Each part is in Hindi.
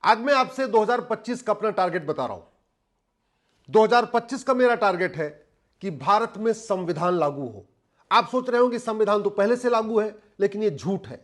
आज मैं आपसे 2025 का अपना टारगेट बता रहा हूं। 2025 का मेरा टारगेट है कि भारत में संविधान लागू हो। आप सोच रहे हो कि संविधान तो पहले से लागू है, लेकिन यह झूठ है।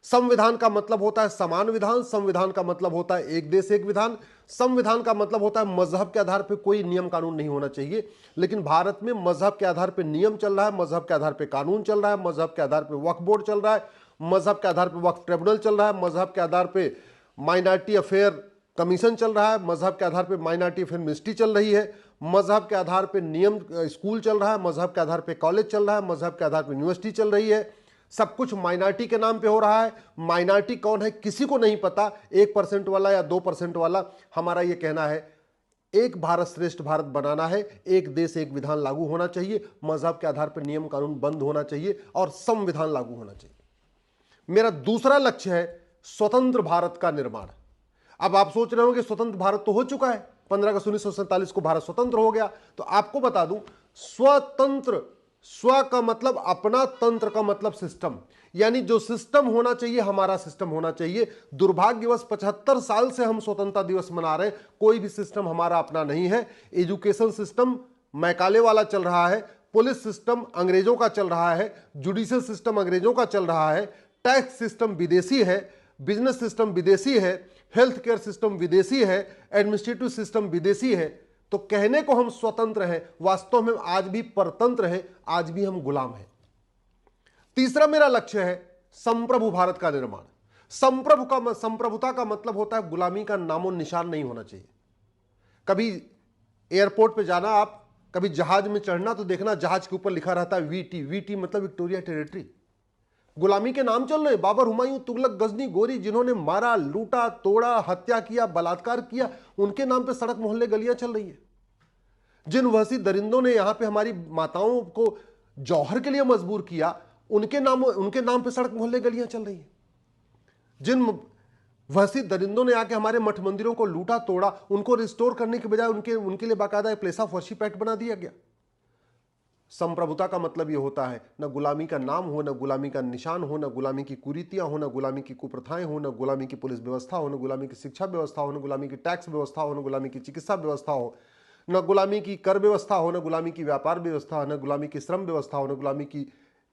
संविधान का मतलब होता है समान विधान, संविधान का मतलब होता है एक देश एक विधान, संविधान का मतलब होता है मजहब के आधार पर कोई नियम कानून नहीं होना चाहिए। लेकिन भारत में मजहब के आधार पर नियम चल रहा है, मजहब के आधार पर कानून चल रहा है, मजहब के आधार पर वक्फ बोर्ड चल रहा है, मजहब के आधार पर वक्फ ट्रिब्यूनल चल रहा है, मजहब के आधार पर माइनॉरिटी अफेयर कमीशन चल रहा है, मजहब के आधार पर माइनॉरिटी अफेयर मिनिस्ट्री चल रही है, मजहब के आधार पर नियम स्कूल चल रहा है, मजहब के आधार पर कॉलेज चल रहा है, मजहब के आधार पर यूनिवर्सिटी चल रही है। सब कुछ माइनॉरिटी के नाम पे हो रहा है। माइनॉरिटी कौन है किसी को नहीं पता, 1% वाला या 2% वाला। हमारा यह कहना है एक भारत श्रेष्ठ भारत बनाना है, एक देश एक विधान लागू होना चाहिए, मजहब के आधार पर नियम कानून बंद होना चाहिए और संविधान लागू होना चाहिए। मेरा दूसरा लक्ष्य है स्वतंत्र भारत का निर्माण। अब आप सोच रहे हो कि स्वतंत्र भारत तो हो चुका है, 15 अगस्त 1947 को भारत स्वतंत्र हो गया। तो आपको बता दूं, स्वतंत्र, स्व का मतलब अपना, तंत्र का मतलब सिस्टम, यानी जो सिस्टम होना चाहिए हमारा सिस्टम होना चाहिए। दुर्भाग्यवश 75 साल से हम स्वतंत्रता दिवस मना रहे हैं, कोई भी सिस्टम हमारा अपना नहीं है। एजुकेशन सिस्टम मैकाले वाला चल रहा है, पुलिस सिस्टम अंग्रेजों का चल रहा है, जुडिशियल सिस्टम अंग्रेजों का चल रहा है, टैक्स सिस्टम विदेशी है, बिजनेस सिस्टम विदेशी है, हेल्थ केयर सिस्टम विदेशी है, एडमिनिस्ट्रेटिव सिस्टम विदेशी है। तो कहने को हम स्वतंत्र हैं, वास्तव में आज भी परतंत्र हैं, आज भी हम गुलाम हैं। तीसरा मेरा लक्ष्य है संप्रभु भारत का निर्माण। संप्रभुता का मतलब होता है गुलामी का नामो निशान नहीं होना चाहिए। कभी एयरपोर्ट पे जाना, आप कभी जहाज में चढ़ना तो देखना जहाज के ऊपर लिखा रहता है वीटी। वीटी मतलब विक्टोरिया टेरिटरी। गुलामी के नाम चल रहे, बाबर, हुमायूं, तुगलक, गजनी, गोरी, जिन्होंने मारा, लूटा, तोड़ा, हत्या किया, बलात्कार किया, उनके नाम पे सड़क मोहल्ले गलियां चल रही है। जिन वहसी दरिंदों ने यहां पे हमारी माताओं को जौहर के लिए मजबूर किया, उनके नाम पे सड़क मोहल्ले गलियां चल रही है। जिन वहसी दरिंदों ने आके हमारे मठ मंदिरों को लूटा तोड़ा, उनको रिस्टोर करने के बजाय उनके लिए बाकायदा प्लेस ऑफ वर्शिप एक्ट बना दिया गया। संप्रभुता का मतलब यह होता है न गुलामी का नाम हो, न गुलामी का निशान हो, न गुलामी की कुरीतियां हो, न गुलामी की कुप्रथाएं हो, न गुलामी की पुलिस व्यवस्था हो, न गुलामी की शिक्षा व्यवस्था हो, न गुलामी की टैक्स व्यवस्था हो, न गुलामी की चिकित्सा व्यवस्था हो, न गुलामी की कर व्यवस्था हो, न गुलामी की व्यापार व्यवस्था हो, न गुलामी की श्रम व्यवस्था हो, न गुलामी की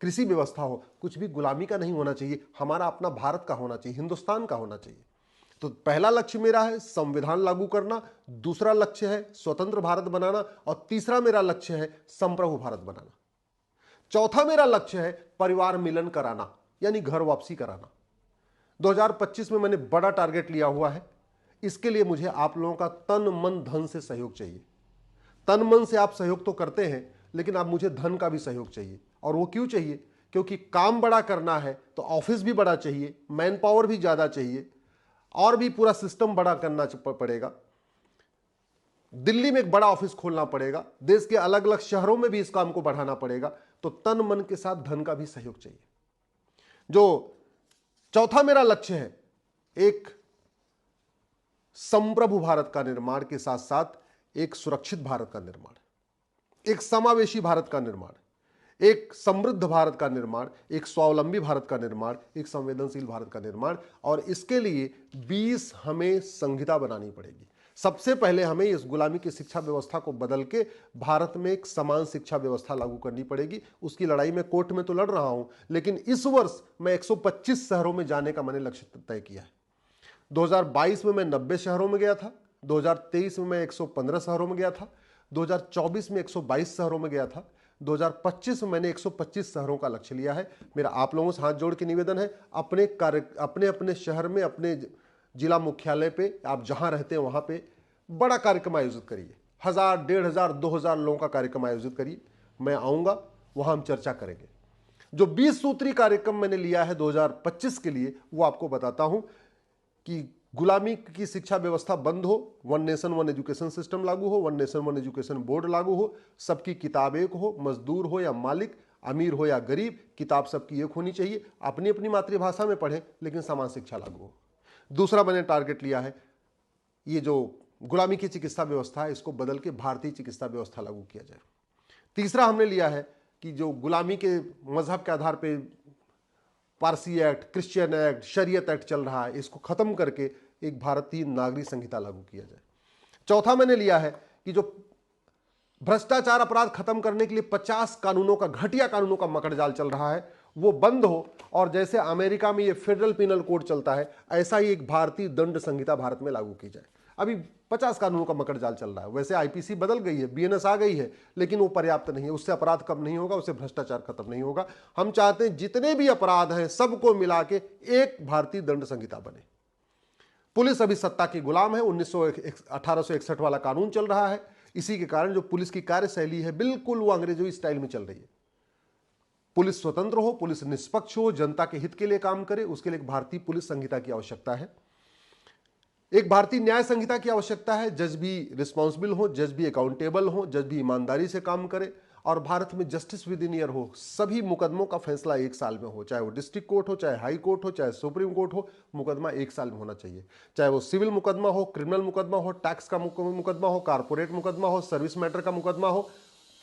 कृषि व्यवस्था हो। कुछ भी गुलामी का नहीं होना चाहिए, हमारा अपना भारत का होना चाहिए, हिंदुस्तान का होना चाहिए। तो पहला लक्ष्य मेरा है संविधान लागू करना, दूसरा लक्ष्य है स्वतंत्र भारत बनाना, और तीसरा मेरा लक्ष्य है संप्रभु भारत बनाना। चौथा मेरा लक्ष्य है परिवार मिलन कराना, यानी घर वापसी कराना। 2025 में मैंने बड़ा टारगेट लिया हुआ है। इसके लिए मुझे आप लोगों का तन मन धन से सहयोग चाहिए। तन मन से आप सहयोग तो करते हैं, लेकिन आप मुझे धन का भी सहयोग चाहिए। और वो क्यों चाहिए? क्योंकि काम बड़ा करना है तो ऑफिस भी बड़ा चाहिए, मैन पावर भी ज्यादा चाहिए, और भी पूरा सिस्टम बड़ा करना पड़ेगा। दिल्ली में एक बड़ा ऑफिस खोलना पड़ेगा, देश के अलग अलग शहरों में भी इस काम को बढ़ाना पड़ेगा। तो तन मन के साथ धन का भी सहयोग चाहिए। जो चौथा मेरा लक्ष्य है, एक संप्रभु भारत का निर्माण के साथ साथ एक सुरक्षित भारत का निर्माण, एक समावेशी भारत का निर्माण, एक समृद्ध भारत का निर्माण, एक स्वावलंबी भारत का निर्माण, एक संवेदनशील भारत का निर्माण। और इसके लिए 20 हमें संहिता बनानी पड़ेगी। सबसे पहले हमें इस गुलामी की शिक्षा व्यवस्था को बदल के भारत में एक समान शिक्षा व्यवस्था लागू करनी पड़ेगी। उसकी लड़ाई में कोर्ट में तो लड़ रहा हूं, लेकिन इस वर्ष मैं 125 शहरों में जाने का मैंने लक्ष्य तय किया है। 2022 में मैं 90 शहरों में गया था, 2023 में मैं 115 शहरों में गया था, 2024 में 122 शहरों में गया था, 2025 में मैंने 125 शहरों का लक्ष्य लिया है। मेरा आप लोगों से हाथ जोड़ के निवेदन है, अपने अपने शहर में, अपने जिला मुख्यालय पे, आप जहां रहते हैं वहां पे बड़ा कार्यक्रम आयोजित करिए। 1000, 1500, 2000 लोगों का कार्यक्रम आयोजित करिए। मैं आऊंगा, वहां हम चर्चा करेंगे। जो 20 सूत्री कार्यक्रम मैंने लिया है 2025 के लिए, वो आपको बताता हूं कि गुलामी की शिक्षा व्यवस्था बंद हो, one nation one education system लागू हो, one nation one education board लागू हो, सबकी किताब एक हो, मजदूर हो या मालिक, अमीर हो या गरीब, किताब सबकी एक होनी चाहिए। अपनी अपनी मातृभाषा में पढ़ें, लेकिन समान शिक्षा लागू हो। दूसरा मैंने टारगेट लिया है, ये जो गुलामी की चिकित्सा व्यवस्था है इसको बदल के भारतीय चिकित्सा व्यवस्था लागू किया जाए। तीसरा हमने लिया है कि जो गुलामी के मजहब के आधार पर पारसी एक्ट, क्रिश्चियन एक्ट, शरीयत एक्ट चल रहा है, इसको खत्म करके एक भारतीय नागरिक संहिता लागू किया जाए। चौथा मैंने लिया है कि जो भ्रष्टाचार अपराध खत्म करने के लिए 50 कानूनों का, घटिया कानूनों का मकड़जाल चल रहा है, वो बंद हो, और जैसे अमेरिका में ये फेडरल पिनल कोड चलता है, ऐसा ही एक भारतीय दंड संहिता भारत में लागू की जाए। अभी 50 कानूनों का मकड़जाल चल रहा है। वैसे आईपीसी बदल गई है, बीएनएस आ गई है, लेकिन वो पर्याप्त नहीं है। उससे अपराध कम नहीं होगा, उससे भ्रष्टाचार खत्म नहीं होगा। हम चाहते हैं जितने भी अपराध हैं सबको मिला के एक भारतीय दंड संहिता बने। पुलिस अभी सत्ता की गुलाम है। 1861 वाला कानून चल रहा है। इसी के कारण जो पुलिस की कार्यशैली है बिल्कुल वो अंग्रेजों स्टाइल में चल रही है। पुलिस स्वतंत्र हो, पुलिस निष्पक्ष हो, जनता के हित के लिए काम करे, उसके लिए एक भारतीय पुलिस संहिता की आवश्यकता है। एक भारतीय न्याय संहिता की आवश्यकता है। जज भी रिस्पॉन्सिबल हो, जज भी अकाउंटेबल हो, जज भी ईमानदारी से काम करे, और भारत में जस्टिस विद इन ईयर हो। सभी मुकदमों का फैसला 1 साल में हो, चाहे वो डिस्ट्रिक्ट कोर्ट हो, चाहे हाई कोर्ट हो, चाहे सुप्रीम कोर्ट हो, मुकदमा 1 साल में होना चाहिए। चाहे वो सिविल मुकदमा हो, क्रिमिनल मुकदमा हो, टैक्स का मुकदमा हो, कारपोरेट मुकदमा हो, सर्विस मैटर का मुकदमा हो,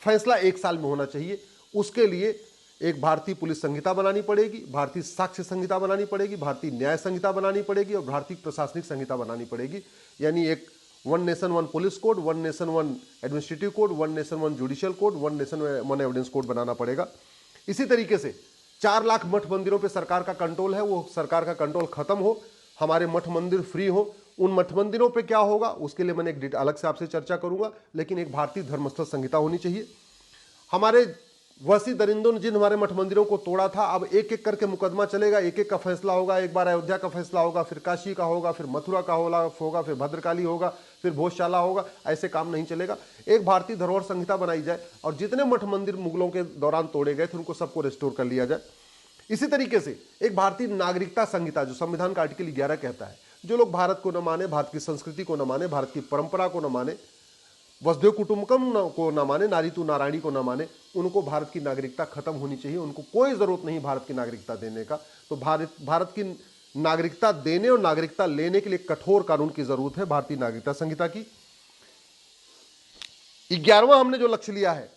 फैसला 1 साल में होना चाहिए। उसके लिए एक भारतीय पुलिस संहिता बनानी पड़ेगी, भारतीय साक्ष्य संहिता बनानी पड़ेगी, भारतीय न्याय संहिता बनानी पड़ेगी, और भारतीय प्रशासनिक संहिता बनानी पड़ेगी। यानी एक 1 nation 1 police code, 1 nation 1 administrative code, 1 nation 1 judicial code, 1 nation 1 evidence code बनाना पड़ेगा। इसी तरीके से 4 लाख मठ मंदिरों पर सरकार का कंट्रोल है, वो सरकार का कंट्रोल खत्म हो, हमारे मठ मंदिर फ्री हो। उन मठ मंदिरों पे क्या होगा उसके लिए मैंने एक अलग से आपसे चर्चा करूंगा, लेकिन एक भारतीय धर्मस्थल संहिता होनी चाहिए। हमारे वसी दरिंदों ने जिन हमारे मठ मंदिरों को तोड़ा था, अब एक एक करके मुकदमा चलेगा, एक एक का फैसला होगा। एक बार अयोध्या का फैसला होगा, फिर काशी का होगा, फिर मथुरा का होगा, फिर भद्रकाली होगा, फिर भोजशाला होगा। ऐसे काम नहीं चलेगा। एक भारतीय धरोहर संहिता बनाई जाए, और जितने मठ मंदिर मुगलों के दौरान तोड़े गए थे उनको सबको रिस्टोर कर लिया जाए। इसी तरीके से एक भारतीय नागरिकता संहिता, जो संविधान का आर्टिकल 11 कहता है, जो लोग भारत को न माने, भारत की संस्कृति को न माने, भारत की परंपरा को न माने, वसुधैव कुटुंबकम को न माने, नारी तू नारायणी को न माने, उनको भारत की नागरिकता खत्म होनी चाहिए। उनको कोई जरूरत नहीं भारत की नागरिकता देने का। तो भारत की नागरिकता देने और नागरिकता लेने के लिए कठोर कानून की जरूरत है, भारतीय नागरिकता संहिता की। 11वां हमने जो लक्ष्य लिया है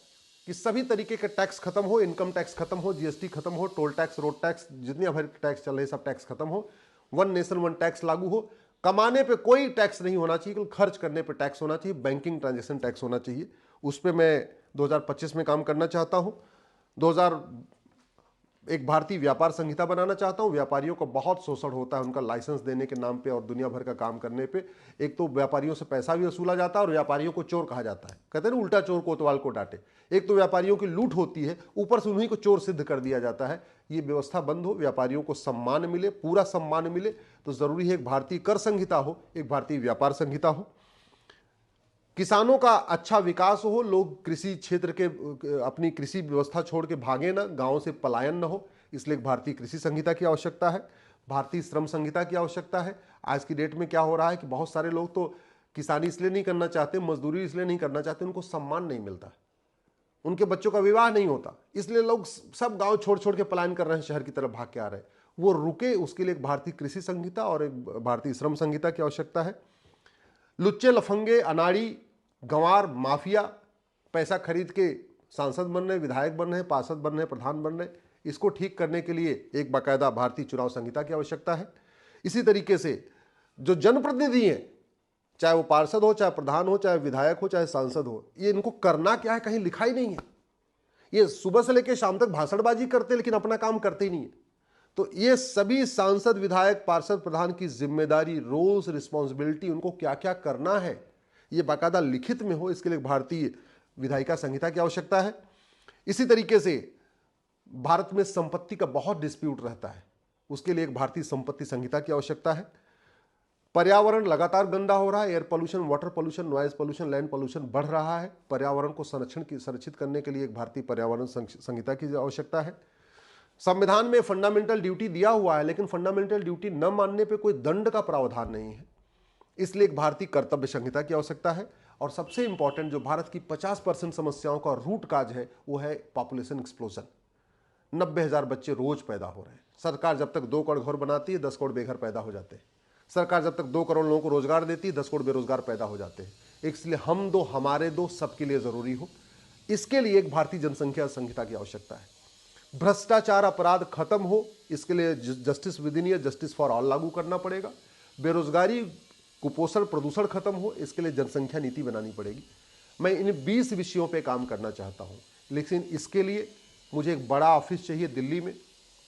कि सभी तरीके के टैक्स खत्म हो, इनकम टैक्स खत्म हो, जीएसटी खत्म हो, टोल टैक्स, रोड टैक्स, जितने अभी टैक्स चल रहे सब टैक्स खत्म हो, 1 नेशन 1 टैक्स लागू हो। कमाने पे कोई टैक्स नहीं होना चाहिए, केवल खर्च करने पे टैक्स होना चाहिए। बैंकिंग ट्रांजैक्शन टैक्स होना चाहिए। उस पर मैं 2025 में काम करना चाहता हूं। एक भारतीय व्यापार संहिता बनाना चाहता हूं। व्यापारियों को बहुत शोषण होता है उनका लाइसेंस देने के नाम पे और दुनिया भर का काम करने पे। एक तो व्यापारियों से पैसा भी वसूला जाता है और व्यापारियों को चोर कहा जाता है। कहते हैं ना, उल्टा चोर कोतवाल को डांटे। एक तो व्यापारियों की लूट होती है, ऊपर से उन्हीं को चोर सिद्ध कर दिया जाता है। ये व्यवस्था बंद हो, व्यापारियों को सम्मान मिले, पूरा सम्मान मिले, तो जरूरी है एक भारतीय कर संहिता हो, एक भारतीय व्यापार संहिता हो। किसानों का अच्छा विकास हो, लोग कृषि क्षेत्र के अपनी कृषि व्यवस्था छोड़ के भागे ना, गांव से पलायन ना हो, इसलिए एक भारतीय कृषि संहिता की आवश्यकता है। भारतीय श्रम संहिता की आवश्यकता है। आज की डेट में क्या हो रहा है कि बहुत सारे लोग तो किसानी इसलिए नहीं करना चाहते, मजदूरी इसलिए नहीं करना चाहते, उनको सम्मान नहीं मिलता, उनके बच्चों का विवाह नहीं होता, इसलिए लोग सब गांव छोड़ छोड़ के पलायन कर रहे हैं, शहर की तरफ भाग के आ रहे हैं। वो रुके, उसके लिए एक भारतीय कृषि संहिता और एक भारतीय श्रम संहिता की आवश्यकता है। लुच्चे लफंगे, अनाड़ी, गंवार, माफिया पैसा खरीद के सांसद बन रहे, विधायक बन रहे, पार्षद बन रहे, प्रधान बन रहे, इसको ठीक करने के लिए एक बाकायदा भारतीय चुनाव संहिता की आवश्यकता है। इसी तरीके से जो जनप्रतिनिधि हैं, चाहे वो पार्षद हो, चाहे प्रधान हो, चाहे विधायक हो, चाहे सांसद हो, ये इनको करना क्या है कहीं लिखा ही नहीं है। ये सुबह से लेकर शाम तक भाषणबाजी करते लेकिन अपना काम करते ही नहीं है। तो ये सभी सांसद, विधायक, पार्षद, प्रधान की जिम्मेदारी, रोल्स, रिस्पॉन्सिबिलिटी, उनको क्या क्या करना है, ये बाकायदा लिखित में हो। इसके लिए भारतीय विधायिका संहिता की आवश्यकता है। इसी तरीके से भारत में संपत्ति का बहुत डिस्प्यूट रहता है, उसके लिए एक भारतीय संपत्ति संहिता की आवश्यकता है। पर्यावरण लगातार गंदा हो रहा है, air pollution, water pollution, noise pollution, land pollution बढ़ रहा है। पर्यावरण को संरक्षित करने के लिए एक भारतीय पर्यावरण संहिता की आवश्यकता है। संविधान में फंडामेंटल ड्यूटी दिया हुआ है, लेकिन फंडामेंटल ड्यूटी न मानने पे कोई दंड का प्रावधान नहीं है, इसलिए एक भारतीय कर्तव्य संहिता की आवश्यकता है। और सबसे इंपॉर्टेंट, जो भारत की 50% समस्याओं का रूट काज है, वो है पॉपुलेशन एक्सप्लोजन। 90,000 बच्चे रोज पैदा हो रहे हैं। सरकार जब तक 2 करोड़ घर बनाती है, 10 करोड़ बेघर पैदा हो जाते हैं। सरकार जब तक 2 करोड़ लोगों को रोजगार देती है, 10 करोड़ बेरोजगार पैदा हो जाते हैं। इसलिए हम दो, हमारे दो, सबके लिए जरूरी हो। इसके लिए एक भारतीय जनसंख्या संहिता की आवश्यकता है। भ्रष्टाचार अपराध खत्म हो, इसके लिए justice with in year, justice for all लागू करना पड़ेगा। बेरोजगारी, कुपोषण, प्रदूषण खत्म हो, इसके लिए जनसंख्या नीति बनानी पड़ेगी। मैं इन 20 विषयों पे काम करना चाहता हूँ, लेकिन इसके लिए मुझे एक बड़ा ऑफिस चाहिए दिल्ली में।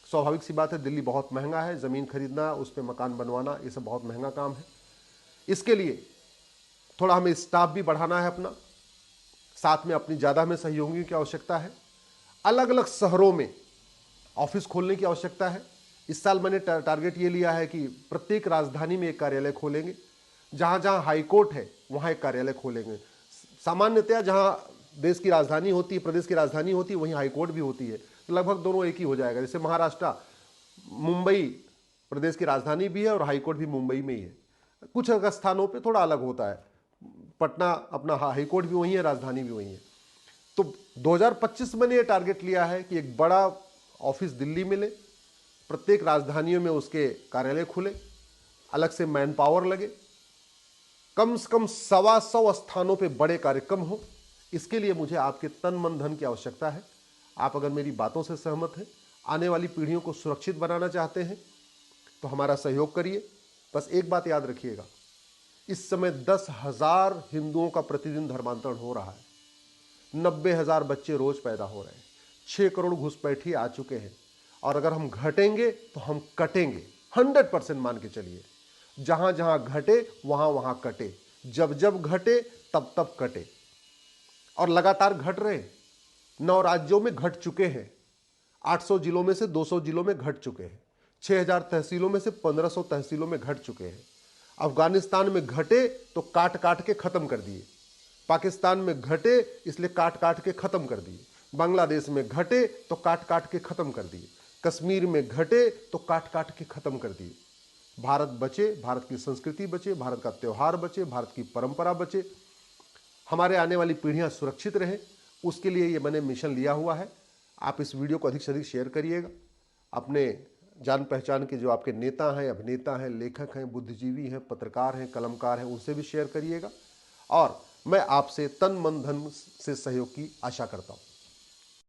स्वाभाविक सी बात है, दिल्ली बहुत महंगा है, ज़मीन खरीदना, उस पर मकान बनवाना, ये सब बहुत महंगा काम है। इसके लिए थोड़ा हमें स्टाफ भी बढ़ाना है अपना, साथ में अपनी ज़्यादा हमें सहयोगियों की आवश्यकता है। अलग अलग शहरों में ऑफिस खोलने की आवश्यकता है। इस साल मैंने टारगेट ये लिया है कि प्रत्येक राजधानी में एक कार्यालय खोलेंगे। जहाँ जहाँ हाईकोर्ट है वहाँ एक कार्यालय खोलेंगे। सामान्यतया जहाँ देश की राजधानी होती है, प्रदेश की राजधानी होती है, वहीं हाईकोर्ट भी होती है, तो लगभग दोनों एक ही हो जाएगा। जैसे महाराष्ट्र, मुंबई प्रदेश की राजधानी भी है और हाईकोर्ट भी मुंबई में ही है। कुछ स्थानों पे थोड़ा अलग होता है, पटना अपना हाईकोर्ट भी वहीं है, राजधानी भी वहीं है। तो 2025 में मैंने ये टारगेट लिया है कि एक बड़ा ऑफिस दिल्ली में ले, प्रत्येक राजधानियों में उसके कार्यालय खुले, अलग से मैन पावर लगे, कम से कम 125 स्थानों पे बड़े कार्यक्रम हो। इसके लिए मुझे आपके तन मन धन की आवश्यकता है। आप अगर मेरी बातों से सहमत हैं, आने वाली पीढ़ियों को सुरक्षित बनाना चाहते हैं, तो हमारा सहयोग करिए। बस एक बात याद रखिएगा, इस समय 10,000 हिंदुओं का प्रतिदिन धर्मांतरण हो रहा है, 90,000 बच्चे रोज पैदा हो रहे हैं, 6 करोड़ घुसपैठिए आ चुके हैं, और अगर हम घटेंगे तो हम कटेंगे। 100% मान के चलिए, जहां जहां घटे वहां वहां कटे, जब जब घटे तब तब कटे, और लगातार घट रहे हैं। 9 राज्यों में घट चुके हैं, 800 जिलों में से 200 जिलों में घट चुके हैं, 6,000 तहसीलों में से 1,500 तहसीलों में घट चुके हैं। अफगानिस्तान में घटे तो काट काट के खत्म कर दिए, पाकिस्तान में घटे इसलिए काट काट के खत्म कर दिए, बांग्लादेश में घटे तो काट काट के खत्म कर दिए, कश्मीर में घटे तो काट काट के खत्म कर दिए। भारत बचे, भारत की संस्कृति बचे, भारत का त्यौहार बचे, भारत की परंपरा बचे, हमारे आने वाली पीढ़ियां सुरक्षित रहें, उसके लिए ये मैंने मिशन लिया हुआ है। आप इस वीडियो को अधिक से अधिक शेयर करिएगा। अपने जान पहचान के जो आपके नेता हैं, अभिनेता हैं, लेखक हैं, बुद्धिजीवी हैं, पत्रकार हैं, कलमकार हैं, उनसे भी शेयर करिएगा। और मैं आपसे तन मन धन से सहयोग की आशा करता हूँ।